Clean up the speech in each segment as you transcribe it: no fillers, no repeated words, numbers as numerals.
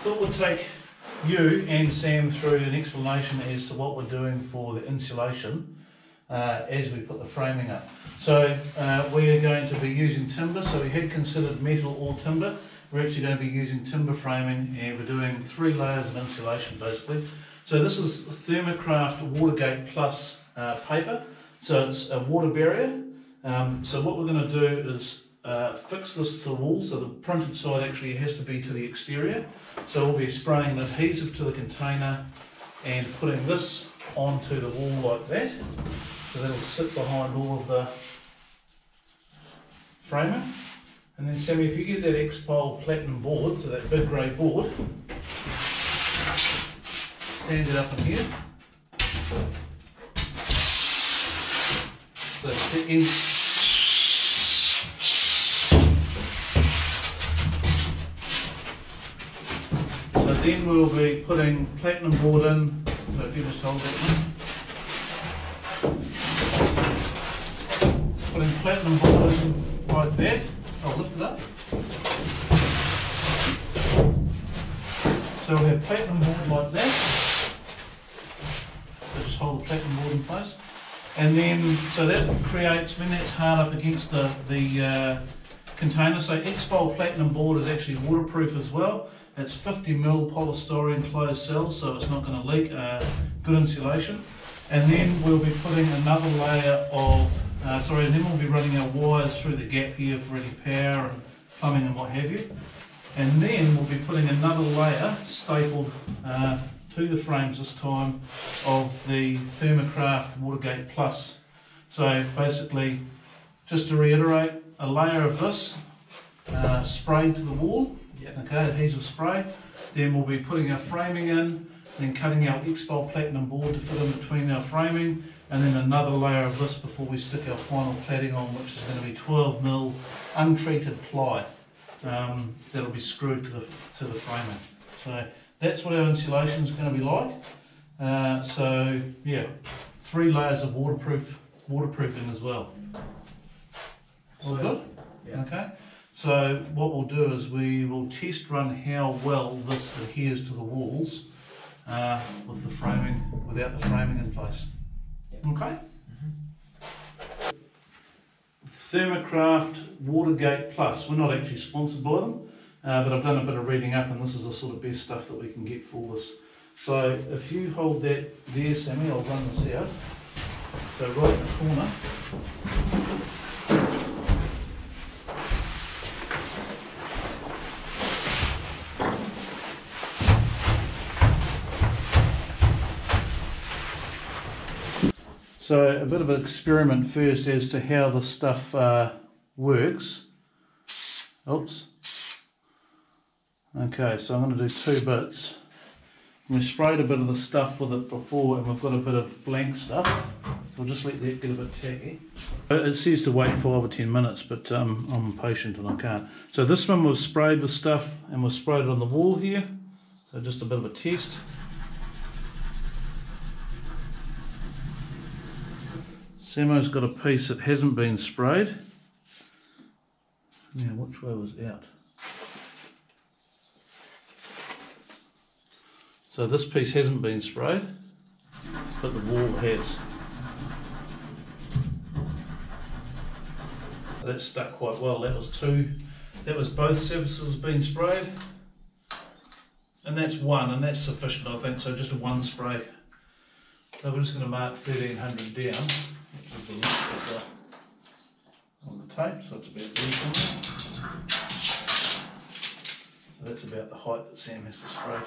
thought we'd take you and Sam through an explanation as to what we're doing for the insulation as we put the framing up. So we are going to be using timber, so we had considered metal or timber. We're actually going to be using timber framing, and we're doing 3 layers of insulation basically. So this is Thermacraft Watergate Plus paper, so it's a water barrier. So what we're going to do is fix this to the wall, so the printed side actually has to be to the exterior. So we'll be spraying the adhesive to the container and putting this onto the wall like that. So that'll sit behind all of the framing. And then Sammy, if you get that X-Pole platinum board, so that big grey board, stand it up in here. So then we'll be putting platinum board in, so if you just hold that one. Putting platinum board in like that. I'll lift it up. So we'll have platinum board like that. So just hold the platinum board in place. And then, so that creates, when that's hard up against the container, so X-Pole platinum board is actually waterproof as well. It's 50mm polystyrene closed cell, so it's not going to leak, good insulation. And then we'll be putting another layer of, and then we'll be running our wires through the gap here for any power and plumbing and what have you. And then we'll be putting another layer stapled to the frames this time of the Thermacraft Watergate Plus. So basically, just to reiterate, a layer of this sprayed to the wall, okay, adhesive spray. Then we'll be putting our framing in, then cutting our X-Pole platinum board to fit in between our framing, and then another layer of this before we stick our final cladding on, which is going to be 12mm untreated ply that'll be screwed to the framing. So that's what our insulation is going to be like. So yeah, 3 layers of waterproofing as well. All good? Yeah. Okay. So what we'll do is we will test run how well this adheres to the walls with the framing, without the framing in place. Yep. Okay. Thermacraft Watergate Plus. We're not actually sponsored by them, but I've done a bit of reading up, and this is the sort of best stuff that we can get for this. So if you hold that there, Sammy, I'll run this out. So right in the corner. So a bit of an experiment first as to how this stuff works. Oops. Okay, so I'm going to do 2 bits. We sprayed a bit of the stuff with it before, and we've got a bit of blank stuff. So we'll just let that get a bit tacky. It says to wait 5 or 10 minutes, but I'm impatient and I can't. So this one was sprayed with stuff, and we've sprayed it on the wall here. So just a bit of a test. Samo's got a piece that hasn't been sprayed. Now, which way was out? So this piece hasn't been sprayed, but the wall has. That stuck quite well. That was both surfaces being sprayed. And that's 1, and that's sufficient, I think, so just a 1 spray. So we're just going to mark 1300 down. Which is the length on the tape, so it's about there. So that's about the height that Sam has to spray to.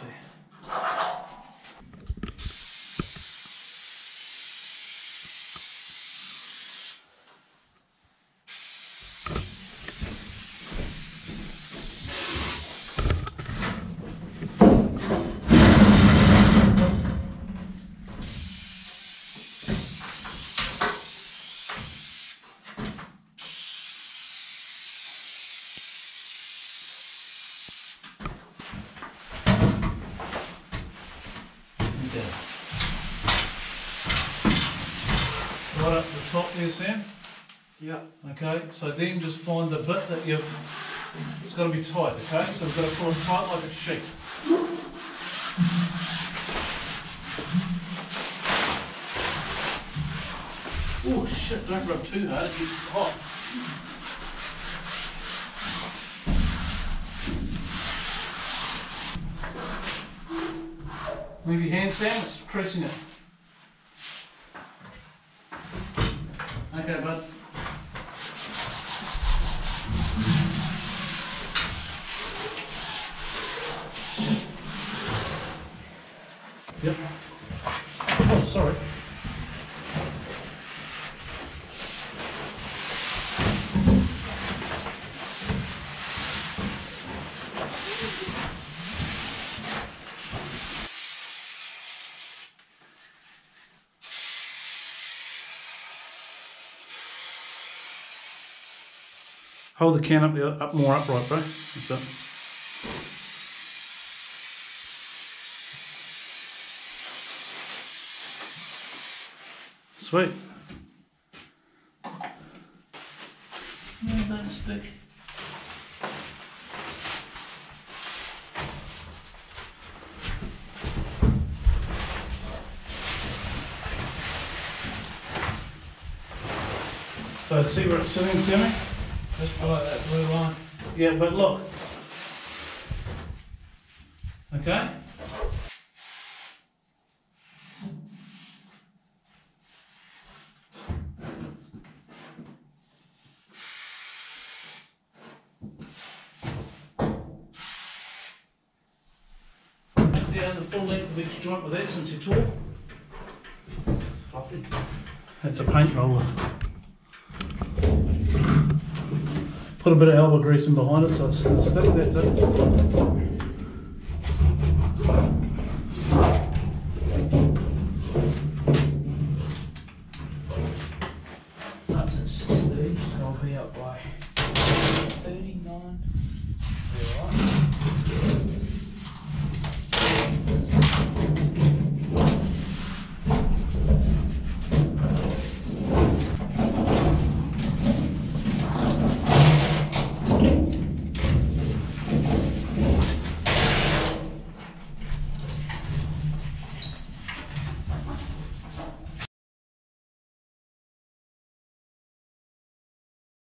Right up the top there, Sam. Yeah. Okay, so then just find the bit that it's got to be tight, okay? So we've got to pull it tight like a sheet. Oh shit, don't rub too hard, it gets hot. Move your hand, Sam, it's pressing it. Okay, bud. Yep. Oh, sorry. Hold the can up more upright, bro. That's it. Sweet. No, don't stick. So see where it's sitting, Timmy? Just below that blue line. Yeah, but look. Okay? Down the full length of each joint with that since you're tall. Fluffy. That's a paint roller. Put a bit of elbow grease in behind it so it's going to stick, that's it.